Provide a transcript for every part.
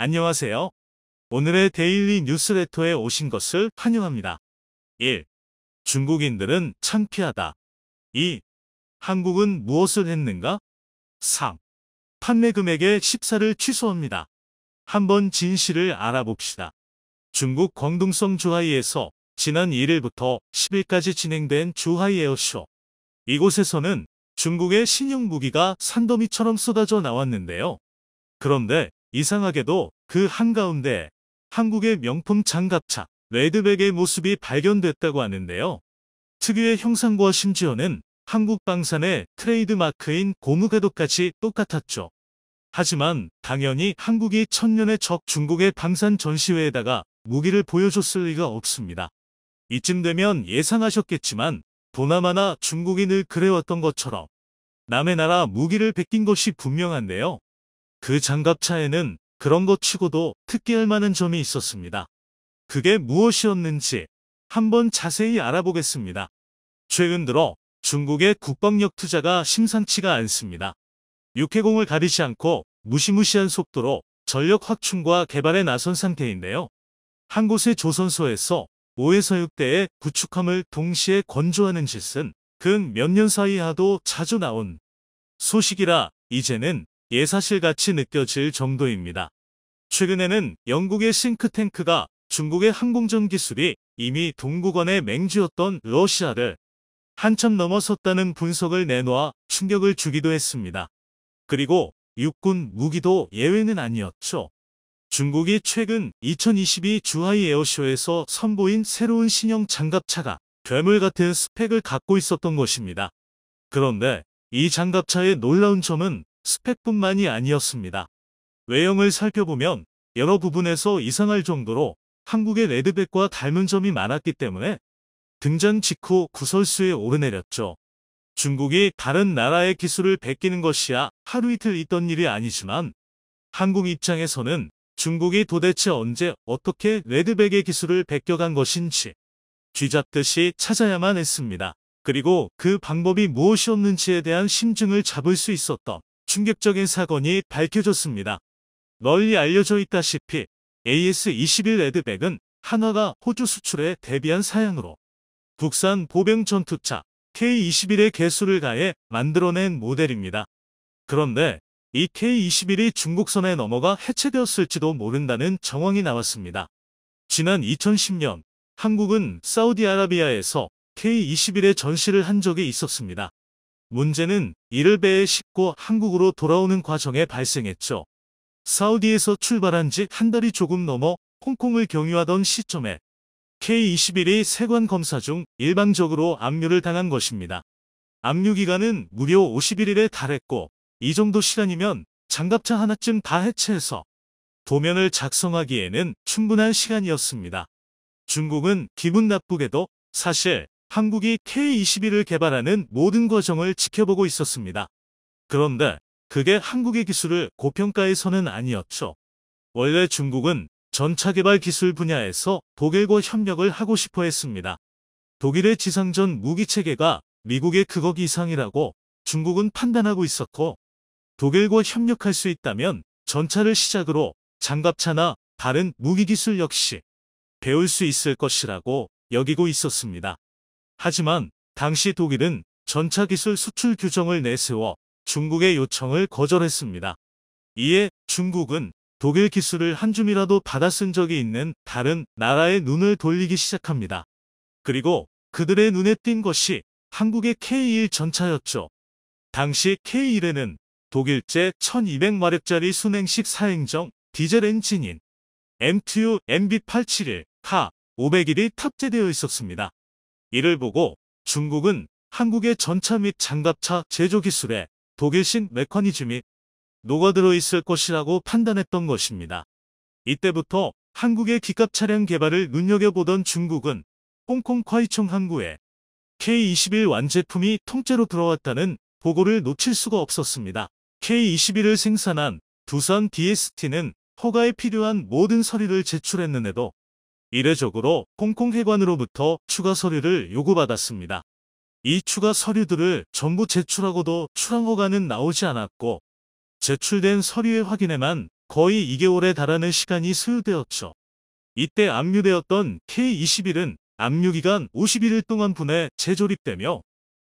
안녕하세요. 오늘의 데일리 뉴스레터에 오신 것을 환영합니다. 1. 중국인들은 창피하다. 2. 한국은 무엇을 했는가? 3. 판매 금액의 14를 취소합니다. 한번 진실을 알아봅시다. 중국 광둥성 주하이에서 지난 1일부터 10일까지 진행된 주하이 에어쇼. 이곳에서는 중국의 신형 무기가 산더미처럼 쏟아져 나왔는데요. 그런데 이상하게도 그 한가운데 한국의 명품 장갑차 레드백의 모습이 발견됐다고 하는데요. 특유의 형상과 심지어는 한국 방산의 트레이드마크인 고무궤도까지 똑같았죠. 하지만 당연히 한국이 천년의 적 중국의 방산 전시회에다가 무기를 보여줬을 리가 없습니다. 이쯤 되면 예상하셨겠지만 도나마나 중국이 늘 그래왔던 것처럼 남의 나라 무기를 베낀 것이 분명한데요. 그 장갑차에는 그런 것 치고도 특기할 만한 점이 있었습니다. 그게 무엇이었는지 한번 자세히 알아보겠습니다. 최근 들어 중국의 국방력 투자가 심상치가 않습니다. 육해공을 가리지 않고 무시무시한 속도로 전력 확충과 개발에 나선 상태인데요. 한 곳의 조선소에서 5에서 6대의 구축함을 동시에 건조하는 짓은 근 몇 년 사이 하도 자주 나온 소식이라 이제는 예사실같이 느껴질 정도입니다. 최근에는 영국의 싱크탱크가 중국의 항공전 기술이 이미 동구권의 맹주였던 러시아를 한참 넘어섰다는 분석을 내놓아 충격을 주기도 했습니다. 그리고 육군 무기도 예외는 아니었죠. 중국이 최근 2022 주하이 에어쇼에서 선보인 새로운 신형 장갑차가 괴물 같은 스펙을 갖고 있었던 것입니다. 그런데 이 장갑차의 놀라운 점은 스펙뿐만이 아니었습니다. 외형을 살펴보면 여러 부분에서 이상할 정도로 한국의 레드백과 닮은 점이 많았기 때문에 등장 직후 구설수에 오르내렸죠. 중국이 다른 나라의 기술을 베끼는 것이야 하루 이틀 있던 일이 아니지만 한국 입장에서는 중국이 도대체 언제 어떻게 레드백의 기술을 베껴간 것인지 쥐잡듯이 찾아야만 했습니다. 그리고 그 방법이 무엇이었는지에 대한 심증을 잡을 수 있었던 충격적인 사건이 밝혀졌습니다. 널리 알려져 있다시피 AS-21 레드백은 한화가 호주 수출에 대비한 사양으로 국산 보병 전투차 K-21의 개수를 가해 만들어낸 모델입니다. 그런데 이 K-21이 중국선에 넘어가 해체되었을지도 모른다는 정황이 나왔습니다. 지난 2010년 한국은 사우디아라비아에서 K-21의 전시를 한 적이 있었습니다. 문제는 이를 배에 싣고 한국으로 돌아오는 과정에 발생했죠. 사우디에서 출발한 지 한 달이 조금 넘어 홍콩을 경유하던 시점에 K-21이 세관 검사 중 일방적으로 압류를 당한 것입니다. 압류 기간은 무려 51일에 달했고 이 정도 시간이면 장갑차 하나쯤 다 해체해서 도면을 작성하기에는 충분한 시간이었습니다. 중국은 기분 나쁘게도 사실 한국이 K-21을 개발하는 모든 과정을 지켜보고 있었습니다. 그런데 그게 한국의 기술을 고평가해서는 아니었죠. 원래 중국은 전차 개발 기술 분야에서 독일과 협력을 하고 싶어 했습니다. 독일의 지상전 무기체계가 미국의 극억 이상이라고 중국은 판단하고 있었고 독일과 협력할 수 있다면 전차를 시작으로 장갑차나 다른 무기기술 역시 배울 수 있을 것이라고 여기고 있었습니다. 하지만 당시 독일은 전차 기술 수출 규정을 내세워 중국의 요청을 거절했습니다. 이에 중국은 독일 기술을 한 줌이라도 받아 쓴 적이 있는 다른 나라의 눈을 돌리기 시작합니다. 그리고 그들의 눈에 띈 것이 한국의 K1 전차였죠. 당시 K1에는 독일제 1200마력짜리 순행식 사행정 디젤 엔진인 M2 MB871K 501이 탑재되어 있었습니다. 이를 보고 중국은 한국의 전차 및 장갑차 제조 기술에 독일식 메커니즘이 녹아들어 있을 것이라고 판단했던 것입니다. 이때부터 한국의 기갑 차량 개발을 눈여겨보던 중국은 홍콩 콰이총 항구에 K-21 완제품이 통째로 들어왔다는 보고를 놓칠 수가 없었습니다. K-21을 생산한 두산 DST는 허가에 필요한 모든 서류를 제출했는데도 이례적으로 홍콩 해관으로부터 추가 서류를 요구받았습니다. 이 추가 서류들을 전부 제출하고도 출항허가는 나오지 않았고 제출된 서류의 확인에만 거의 2개월에 달하는 시간이 소요되었죠. 이때 압류되었던 K-21은 압류기간 51일 동안 분해 재조립되며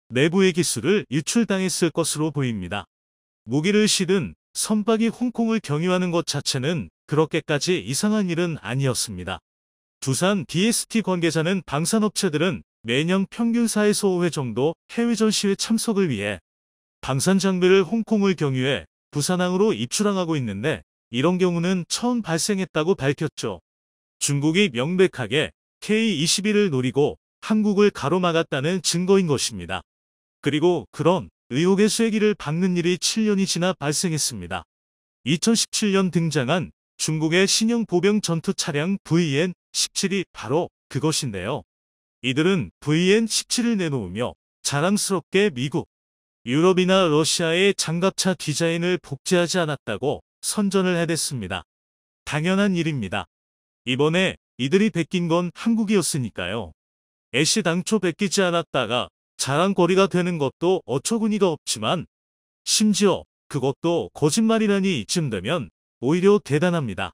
내부의 기술을 유출당했을 것으로 보입니다. 무기를 실은 선박이 홍콩을 경유하는 것 자체는 그렇게까지 이상한 일은 아니었습니다. 두산 DST 관계자는 방산업체들은 매년 평균 4에서 5회 정도 해외 전시회 참석을 위해 방산 장비를 홍콩을 경유해 부산항으로 입출항하고 있는데 이런 경우는 처음 발생했다고 밝혔죠. 중국이 명백하게 K-21을 노리고 한국을 가로막았다는 증거인 것입니다. 그리고 그런 의혹의 쐐기를 박는 일이 7년이 지나 발생했습니다. 2017년 등장한 중국의 신형 보병 전투 차량 VN-17이 바로 그것인데요. 이들은 VN-17을 내놓으며 자랑스럽게 미국, 유럽이나 러시아의 장갑차 디자인을 복제하지 않았다고 선전을 해댔습니다. 당연한 일입니다. 이번에 이들이 베낀 건 한국이었으니까요. 애시 당초 베끼지 않았다가 자랑거리가 되는 것도 어처구니가 없지만 심지어 그것도 거짓말이라니 이쯤 되면 오히려 대단합니다.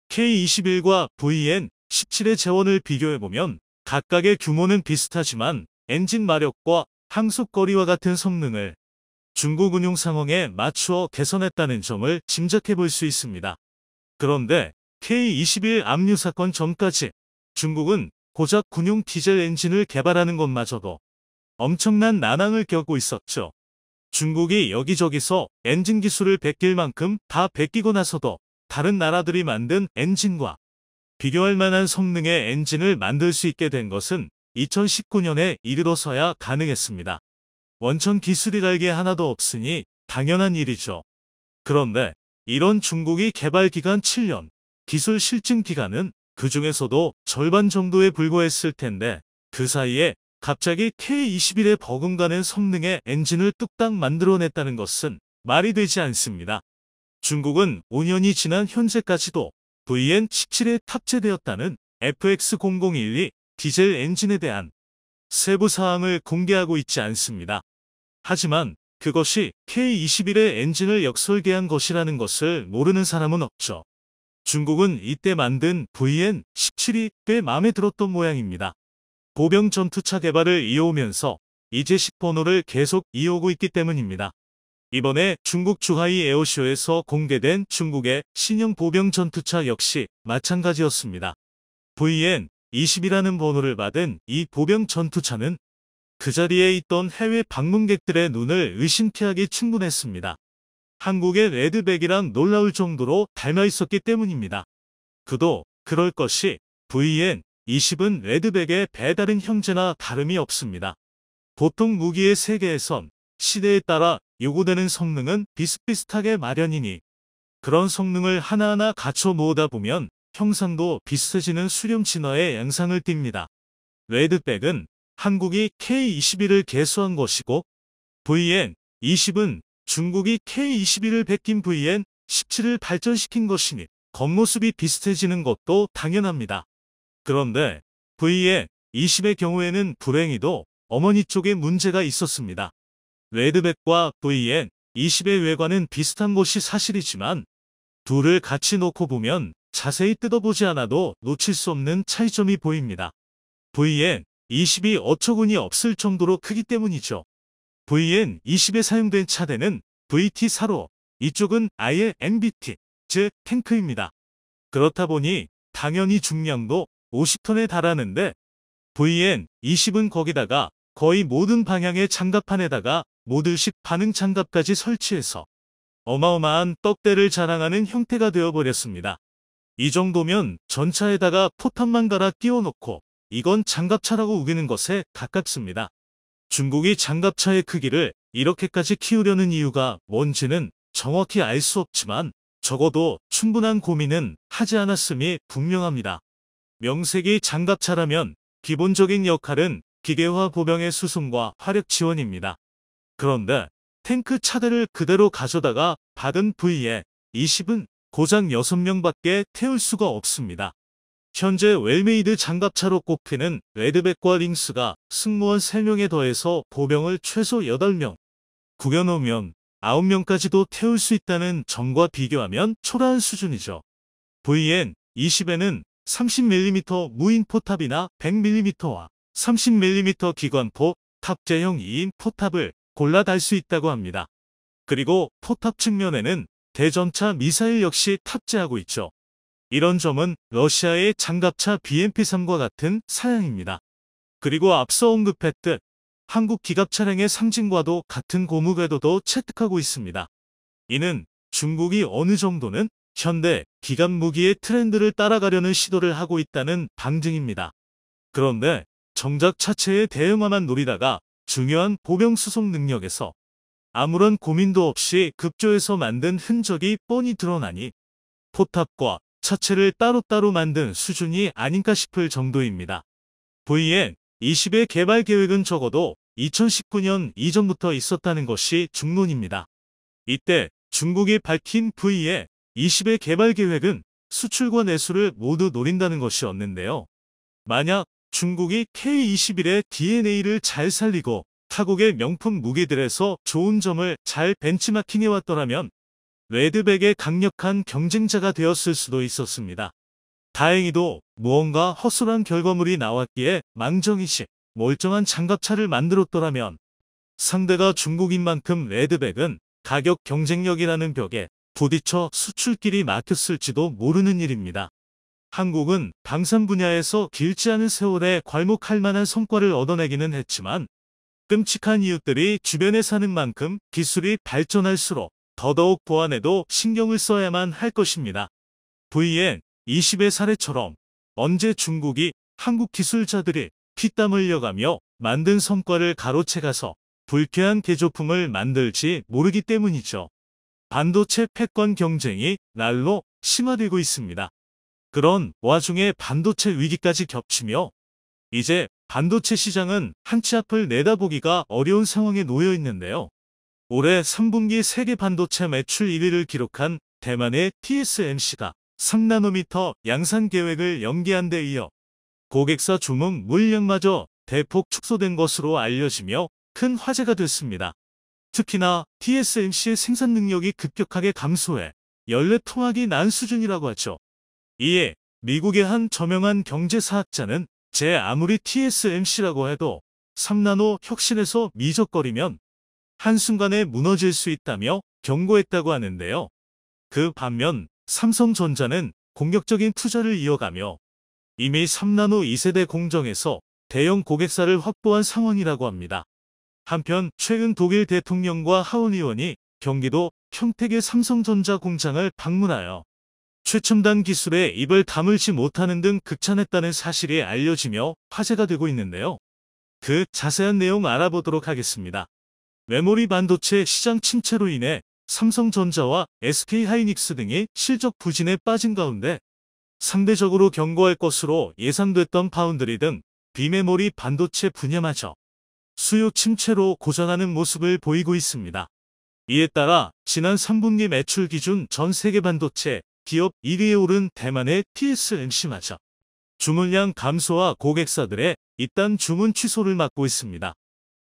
K-21과 VN-17의 재원을 비교해보면 각각의 규모는 비슷하지만 엔진 마력과 항속거리와 같은 성능을 중국 운용 상황에 맞추어 개선했다는 점을 짐작해 볼 수 있습니다. 그런데 K-21 압류 사건 전까지 중국은 고작 군용 디젤 엔진을 개발하는 것마저도 엄청난 난항을 겪고 있었죠. 중국이 여기저기서 엔진 기술을 베낄 만큼 다 베끼고 나서도 다른 나라들이 만든 엔진과 비교할 만한 성능의 엔진을 만들 수 있게 된 것은 2019년에 이르러서야 가능했습니다. 원천 기술이랄 게 하나도 없으니 당연한 일이죠. 그런데 이런 중국이 개발 기간 7년, 기술 실증 기간은 그 중에서도 절반 정도에 불과했을 텐데 그 사이에 갑자기 K-21에 버금가는 성능의 엔진을 뚝딱 만들어냈다는 것은 말이 되지 않습니다. 중국은 5년이 지난 현재까지도 VN-17에 탑재되었다는 FX0012 디젤 엔진에 대한 세부 사항을 공개하고 있지 않습니다. 하지만 그것이 K-21의 엔진을 역설계한 것이라는 것을 모르는 사람은 없죠. 중국은 이때 만든 VN-17이 꽤 마음에 들었던 모양입니다. 보병 전투차 개발을 이어오면서 이제식 번호를 계속 이어오고 있기 때문입니다. 이번에 중국 주하이 에어쇼에서 공개된 중국의 신형 보병 전투차 역시 마찬가지였습니다. VN-20이라는 번호를 받은 이 보병 전투차는 그 자리에 있던 해외 방문객들의 눈을 의심케 하기 충분했습니다. 한국의 레드백이랑 놀라울 정도로 닮아 있었기 때문입니다. 그도 그럴 것이 VN-20은 레드백의 배다른 형제나 다름이 없습니다. 보통 무기의 세계에선 시대에 따라 요구되는 성능은 비슷비슷하게 마련이니 그런 성능을 하나하나 갖춰 모으다 보면 형상도 비슷해지는 수렴 진화의 양상을 띱니다. 레드백은 한국이 K-21을 개수한 것이고 VN-20은 중국이 K-21을 베낀 VN-17을 발전시킨 것이니 겉모습이 비슷해지는 것도 당연합니다. 그런데 VN-20의 경우에는 불행히도 어머니 쪽에 문제가 있었습니다. 레드백과 VN-20의 외관은 비슷한 것이 사실이지만 둘을 같이 놓고 보면 자세히 뜯어보지 않아도 놓칠 수 없는 차이점이 보입니다. VN-20이 어처구니 없을 정도로 크기 때문이죠. VN-20에 사용된 차대는 VT4로 이쪽은 아예 MBT, 즉 탱크입니다. 그렇다 보니 당연히 중량도 50톤에 달하는데 VN-20은 거기다가 거의 모든 방향의 장갑판에다가 모듈식 반응 장갑까지 설치해서 어마어마한 떡대를 자랑하는 형태가 되어버렸습니다. 이 정도면 전차에다가 포탄만 갈아 끼워놓고 이건 장갑차라고 우기는 것에 가깝습니다. 중국이 장갑차의 크기를 이렇게까지 키우려는 이유가 뭔지는 정확히 알 수 없지만 적어도 충분한 고민은 하지 않았음이 분명합니다. 명색이 장갑차라면 기본적인 역할은 기계화 보병의 수송과 화력 지원입니다. 그런데 탱크 차대를 그대로 가져다가 받은 VN-20은 고작 6명밖에 태울 수가 없습니다. 현재 웰메이드 장갑차로 꼽히는 레드백과 링스가 승무원 3명에 더해서 보병을 최소 8명 구겨놓으면 9명까지도 태울 수 있다는 점과 비교하면 초라한 수준이죠. VN20에는 30mm 무인 포탑이나 100mm와 30mm 기관포, 탑재형 2인 포탑을 골라 달 수 있다고 합니다. 그리고 포탑 측면에는 대전차 미사일 역시 탑재하고 있죠. 이런 점은 러시아의 장갑차 BMP-3과 같은 사양입니다. 그리고 앞서 언급했듯 한국 기갑 차량의 상징과도 같은 고무 궤도도 채택하고 있습니다. 이는 중국이 어느 정도는 현대 기갑 무기의 트렌드를 따라가려는 시도를 하고 있다는 방증입니다. 그런데 정작 차체의 대형화만 노리다가 중요한 보병 수송 능력에서 아무런 고민도 없이 급조해서 만든 흔적이 뻔히 드러나니 포탑과 차체를 따로따로 만든 수준이 아닌가 싶을 정도입니다. VN20의 개발 계획은 적어도 2019년 이전부터 있었다는 것이 중론입니다. 이때 중국이 밝힌 VN20의 개발 계획은 수출과 내수를 모두 노린다는 것이었는데요. 만약 중국이 K21의 DNA를 잘 살리고 타국의 명품 무기들에서 좋은 점을 잘 벤치마킹해왔더라면 레드백의 강력한 경쟁자가 되었을 수도 있었습니다. 다행히도 무언가 허술한 결과물이 나왔기에 망정이시 멀쩡한 장갑차를 만들었더라면 상대가 중국인 만큼 레드백은 가격 경쟁력이라는 벽에 부딪혀 수출길이 막혔을지도 모르는 일입니다. 한국은 방산 분야에서 길지 않은 세월에 괄목할 만한 성과를 얻어내기는 했지만 끔찍한 이웃들이 주변에 사는 만큼 기술이 발전할수록 더더욱 보안에도 신경을 써야만 할 것입니다. VN20의 사례처럼 언제 중국이 한국 기술자들이 피땀 흘려가며 만든 성과를 가로채가서 불쾌한 개조품을 만들지 모르기 때문이죠. 반도체 패권 경쟁이 날로 심화되고 있습니다. 그런 와중에 반도체 위기까지 겹치며 이제 반도체 시장은 한치 앞을 내다보기가 어려운 상황에 놓여 있는데요. 올해 3분기 세계 반도체 매출 1위를 기록한 대만의 TSMC가 3나노미터 양산 계획을 연기한 데 이어 고객사 주문 물량마저 대폭 축소된 것으로 알려지며 큰 화제가 됐습니다. 특히나 TSMC의 생산 능력이 급격하게 감소해 연례 통학이 난 수준이라고 하죠. 이에 미국의 한 저명한 경제사학자는 제 아무리 TSMC라고 해도 3나노 혁신에서 미적거리면 한순간에 무너질 수 있다며 경고했다고 하는데요. 그 반면 삼성전자는 공격적인 투자를 이어가며 이미 3나노 2세대 공정에서 대형 고객사를 확보한 상황이라고 합니다. 한편 최근 독일 대통령과 하원 의원이 경기도 평택의 삼성전자 공장을 방문하여 최첨단 기술에 입을 다물지 못하는 등 극찬했다는 사실이 알려지며 화제가 되고 있는데요. 그 자세한 내용 알아보도록 하겠습니다. 메모리 반도체 시장 침체로 인해 삼성전자와 SK하이닉스 등이 실적 부진에 빠진 가운데 상대적으로 견고할 것으로 예상됐던 파운드리 등 비메모리 반도체 분야마저 수요 침체로 고전하는 모습을 보이고 있습니다. 이에 따라 지난 3분기 매출 기준 전 세계 반도체 기업 1위에 오른 대만의 TSMC마저 주문량 감소와 고객사들의 잇단 주문 취소를 막고 있습니다.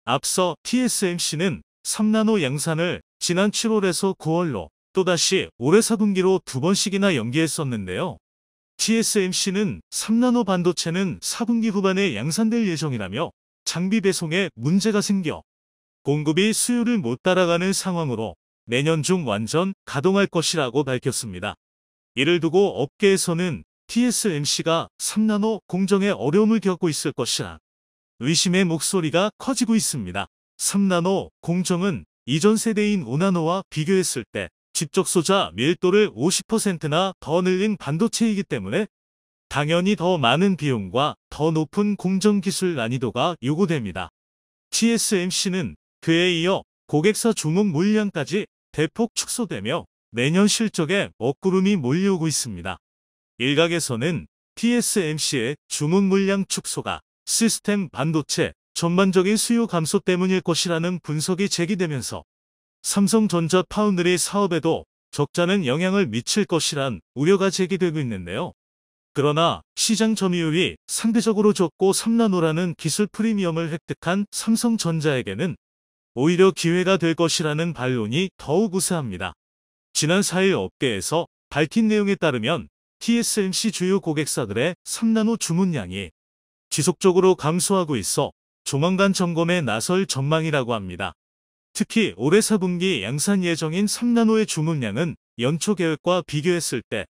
앞서 TSMC는 3나노 양산을 지난 7월에서 9월로 또다시 올해 4분기로 2번씩이나 연기했었는데요. TSMC는 3나노 반도체는 4분기 후반에 양산될 예정이라며 장비 배송에 문제가 생겨 공급이 수요를 못 따라가는 상황으로 내년 중 완전 가동할 것이라고 밝혔습니다. 이를 두고 업계에서는 TSMC가 3나노 공정에 어려움을 겪고 있을 것이라 의심의 목소리가 커지고 있습니다. 3나노 공정은 이전 세대인 5나노와 비교했을 때 집적소자 밀도를 50%나 더 늘린 반도체이기 때문에 당연히 더 많은 비용과 더 높은 공정 기술 난이도가 요구됩니다. TSMC는 그에 이어 고객사 주문 물량까지 대폭 축소되며 내년 실적에 먹구름이 몰려오고 있습니다. 일각에서는 TSMC의 주문 물량 축소가 시스템 반도체 전반적인 수요 감소 때문일 것이라는 분석이 제기되면서 삼성전자 파운드리 사업에도 적잖은 영향을 미칠 것이란 우려가 제기되고 있는데요. 그러나 시장 점유율이 상대적으로 적고 3나노라는 기술 프리미엄을 획득한 삼성전자에게는 오히려 기회가 될 것이라는 반론이 더욱 우세합니다. 지난 4일 업계에서 밝힌 내용에 따르면 TSMC 주요 고객사들의 3나노 주문량이 지속적으로 감소하고 있어 조만간 점검에 나설 전망이라고 합니다. 특히 올해 4분기 양산 예정인 3나노의 주문량은 연초 계획과 비교했을 때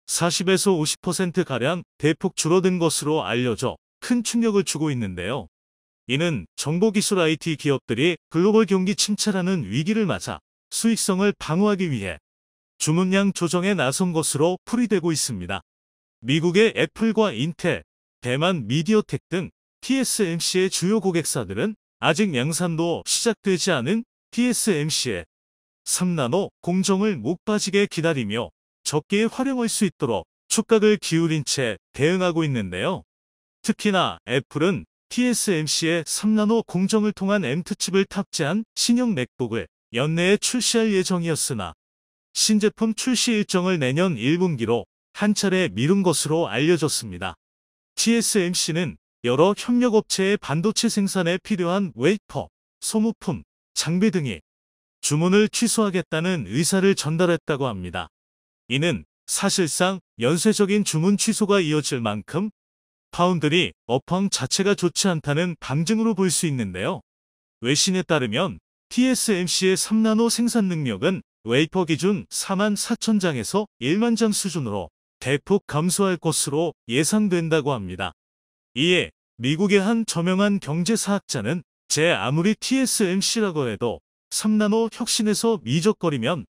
40에서 50%가량 대폭 줄어든 것으로 알려져 큰 충격을 주고 있는데요. 이는 정보기술 IT 기업들이 글로벌 경기 침체라는 위기를 맞아 수익성을 방어하기 위해 주문량 조정에 나선 것으로 풀이되고 있습니다. 미국의 애플과 인텔, 대만 미디어텍 등 TSMC의 주요 고객사들은 아직 양산도 시작되지 않은 TSMC의 3나노 공정을 목 빠지게 기다리며 적기에 활용할 수 있도록 촉각을 기울인 채 대응하고 있는데요. 특히나 애플은 TSMC의 3나노 공정을 통한 M2칩을 탑재한 신형 맥북을 연내에 출시할 예정이었으나 신제품 출시 일정을 내년 1분기로 한 차례 미룬 것으로 알려졌습니다. TSMC는 여러 협력업체의 반도체 생산에 필요한 웨이퍼, 소모품, 장비 등이 주문을 취소하겠다는 의사를 전달했다고 합니다. 이는 사실상 연쇄적인 주문 취소가 이어질 만큼 파운드리 업황 자체가 좋지 않다는 방증으로 볼 수 있는데요. 외신에 따르면 TSMC의 3나노 생산 능력은 웨이퍼 기준 44,000장에서 1만 장 수준으로 대폭 감소할 것으로 예상된다고 합니다. 이에 미국의 한 저명한 경제사학자는 아무리 TSMC라고 해도 3나노 혁신에서 미적거리면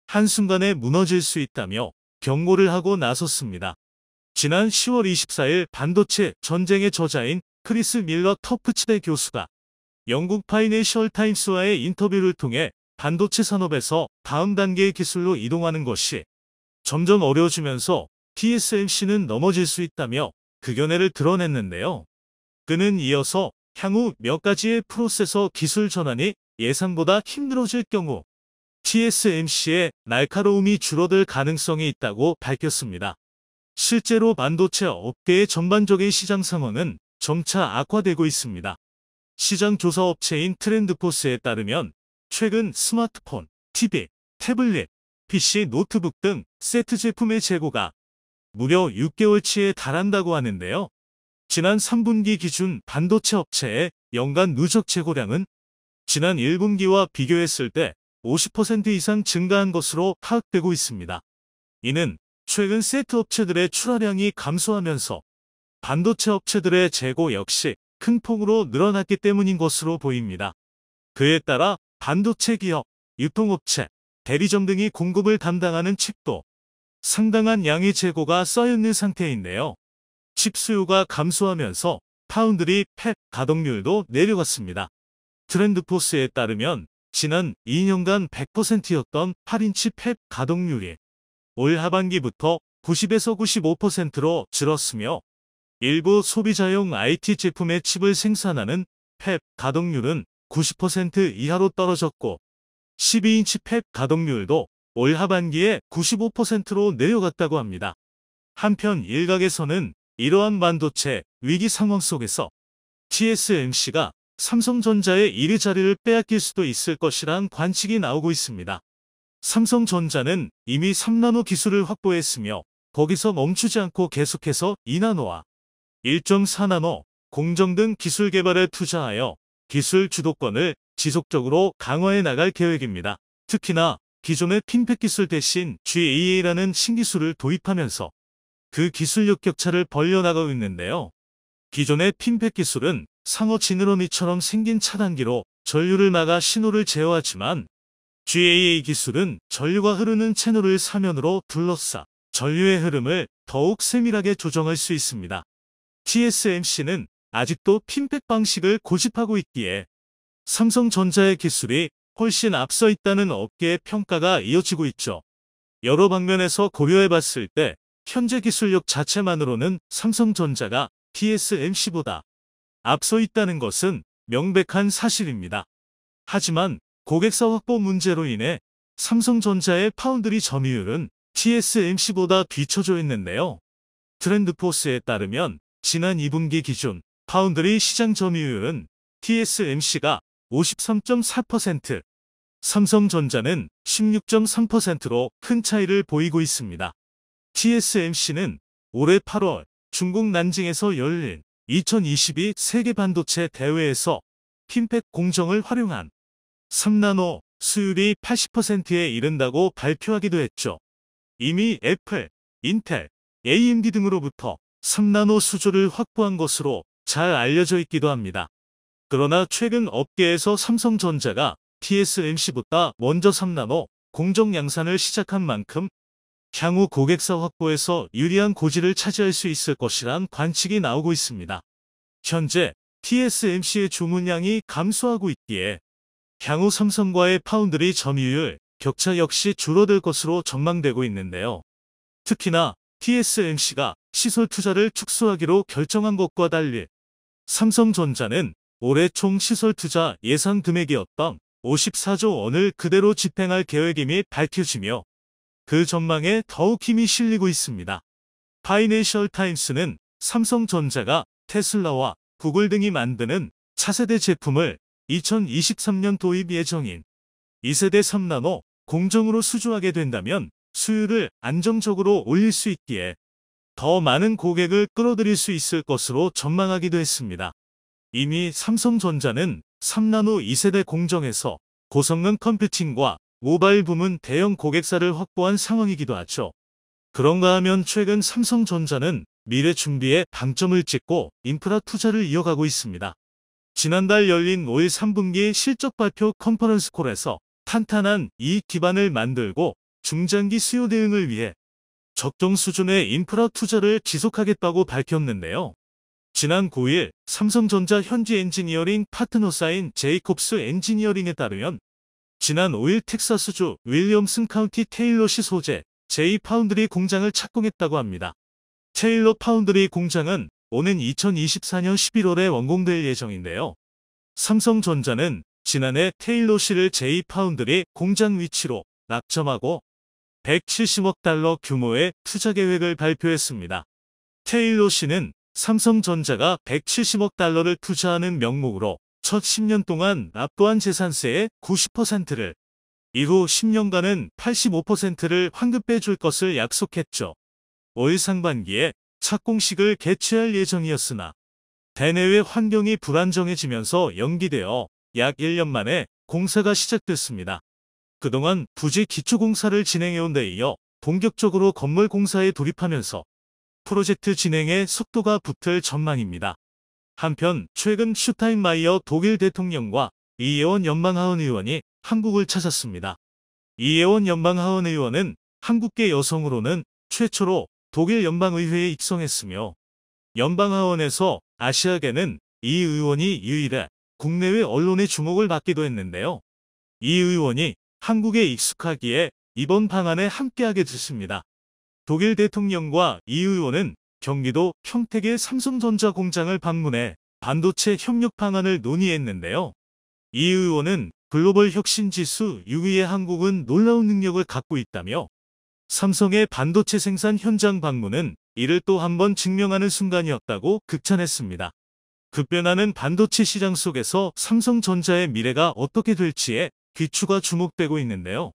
한순간에 무너질 수 있다며 경고를 하고 나섰습니다. 지난 10월 24일 반도체 전쟁의 저자인 크리스 밀러 터프츠대 교수가 영국 파이낸셜 타임스와의 인터뷰를 통해 반도체 산업에서 다음 단계의 기술로 이동하는 것이 점점 어려워지면서 TSMC는 넘어질 수 있다며 그 견해를 드러냈는데요. 그는 이어서 향후 몇 가지의 프로세서 기술 전환이 예상보다 힘들어질 경우 TSMC의 날카로움이 줄어들 가능성이 있다고 밝혔습니다. 실제로 반도체 업계의 전반적인 시장 상황은 점차 악화되고 있습니다. 시장 조사 업체인 트렌드포스에 따르면 최근 스마트폰, TV, 태블릿, PC, 노트북 등 세트 제품의 재고가 무려 6개월치에 달한다고 하는데요. 지난 3분기 기준 반도체 업체의 연간 누적 재고량은 지난 1분기와 비교했을 때 50% 이상 증가한 것으로 파악되고 있습니다. 이는 최근 세트 업체들의 출하량이 감소하면서 반도체 업체들의 재고 역시 큰 폭으로 늘어났기 때문인 것으로 보입니다. 그에 따라 반도체 기업, 유통업체, 대리점 등이 공급을 담당하는 칩도 상당한 양의 재고가 쌓여있는 상태인데요. 칩 수요가 감소하면서 파운드리 팹 가동률도 내려갔습니다. 트렌드포스에 따르면 지난 2년간 100%였던 8인치 팹 가동률이 올 하반기부터 90에서 95%로 줄었으며 일부 소비자용 IT 제품의 칩을 생산하는 팹 가동률은 90% 이하로 떨어졌고 12인치 팹 가동률도 올 하반기에 95%로 내려갔다고 합니다. 한편 일각에서는 이러한 반도체 위기 상황 속에서 TSMC가 삼성전자의 1위 자리를 빼앗길 수도 있을 것이란 관측이 나오고 있습니다. 삼성전자는 이미 3나노 기술을 확보했으며 거기서 멈추지 않고 계속해서 2나노와 1.4나노, 공정 등 기술 개발에 투자하여 기술 주도권을 지속적으로 강화해 나갈 계획입니다. 특히나 기존의 핀팩 기술 대신 GAA라는 신기술을 도입하면서 그 기술력 격차를 벌려나가고 있는데요. 기존의 핀팩 기술은 상어 지느러미처럼 생긴 차단기로 전류를 막아 신호를 제어하지만 GAA 기술은 전류가 흐르는 채널을 사면으로 둘러싸 전류의 흐름을 더욱 세밀하게 조정할 수 있습니다. TSMC는 아직도 핀팩 방식을 고집하고 있기에 삼성전자의 기술이 훨씬 앞서 있다는 업계의 평가가 이어지고 있죠. 여러 방면에서 고려해봤을 때 현재 기술력 자체만으로는 삼성전자가 TSMC보다 앞서 있다는 것은 명백한 사실입니다. 하지만 고객사 확보 문제로 인해 삼성전자의 파운드리 점유율은 TSMC보다 뒤처져 있는데요. 트렌드포스에 따르면 지난 2분기 기준 파운드리 시장 점유율은 TSMC가 53.4%, 삼성전자는 16.3%로 큰 차이를 보이고 있습니다. TSMC는 올해 8월 중국 난징에서 열린 2022 세계 반도체 대회에서 핀팩 공정을 활용한 3나노 수율이 80%에 이른다고 발표하기도 했죠. 이미 애플, 인텔, AMD 등으로부터 3나노 수조를 확보한 것으로 잘 알려져 있기도 합니다. 그러나 최근 업계에서 삼성전자가 TSMC보다 먼저 3나노 공정 양산을 시작한 만큼 향후 고객사 확보에서 유리한 고지를 차지할 수 있을 것이란 관측이 나오고 있습니다. 현재 TSMC의 주문량이 감소하고 있기에 향후 삼성과의 파운드리 점유율 격차 역시 줄어들 것으로 전망되고 있는데요. 특히나 TSMC가 시설 투자를 축소하기로 결정한 것과 달리 삼성전자는 올해 총 시설 투자 예상 금액이었던 54조 원을 그대로 집행할 계획임이 밝혀지며 그 전망에 더욱 힘이 실리고 있습니다. 파이낸셜 타임스는 삼성전자가 테슬라와 구글 등이 만드는 차세대 제품을 2023년 도입 예정인 2세대 3나노 공정으로 수주하게 된다면 수율을 안정적으로 올릴 수 있기에 더 많은 고객을 끌어들일 수 있을 것으로 전망하기도 했습니다. 이미 삼성전자는 3나노 2세대 공정에서 고성능 컴퓨팅과 모바일 부문 대형 고객사를 확보한 상황이기도 하죠. 그런가 하면 최근 삼성전자는 미래 준비에 방점을 찍고 인프라 투자를 이어가고 있습니다. 지난달 열린 5일 3분기 실적 발표 컨퍼런스 콜에서 탄탄한 이익 기반을 만들고 중장기 수요 대응을 위해 적정 수준의 인프라 투자를 지속하겠다고 밝혔는데요. 지난 9일 삼성전자 현지 엔지니어링 파트너사인 제이콥스 엔지니어링에 따르면 지난 5일 텍사스주 윌리엄슨 카운티 테일러시 소재 제이파운드리 공장을 착공했다고 합니다. 테일러 파운드리 공장은 오는 2024년 11월에 완공될 예정인데요. 삼성전자는 지난해 테일러시를 제이파운드리 공장 위치로 낙점하고 170억 달러 규모의 투자 계획을 발표했습니다. 테일러시는 삼성전자가 170억 달러를 투자하는 명목으로 첫 10년 동안 납부한 재산세의 90%를 이후 10년간은 85%를 환급해 줄 것을 약속했죠. 올 상반기에 착공식을 개최할 예정이었으나 대내외 환경이 불안정해지면서 연기되어 약 1년 만에 공사가 시작됐습니다. 그동안 부지 기초공사를 진행해온 데 이어 본격적으로 건물 공사에 돌입하면서 프로젝트 진행에 속도가 붙을 전망입니다. 한편 최근 슈타인마이어 독일 대통령과 이혜원 연방하원 의원이 한국을 찾았습니다. 이혜원 연방하원 의원은 한국계 여성으로는 최초로 독일 연방의회에 입성했으며 연방하원에서 아시아계는 이 의원이 유일해 국내외 언론의 주목을 받기도 했는데요. 이 의원이 한국에 익숙하기에 이번 방안에 함께하게 됐습니다. 독일 대통령과 이 의원은 경기도 평택의 삼성전자 공장을 방문해 반도체 협력 방안을 논의했는데요. 이 의원은 글로벌 혁신지수 6위의 한국은 놀라운 능력을 갖고 있다며 삼성의 반도체 생산 현장 방문은 이를 또 한 번 증명하는 순간이었다고 극찬했습니다. 급변하는 반도체 시장 속에서 삼성전자의 미래가 어떻게 될지에 귀추가 주목되고 있는데요.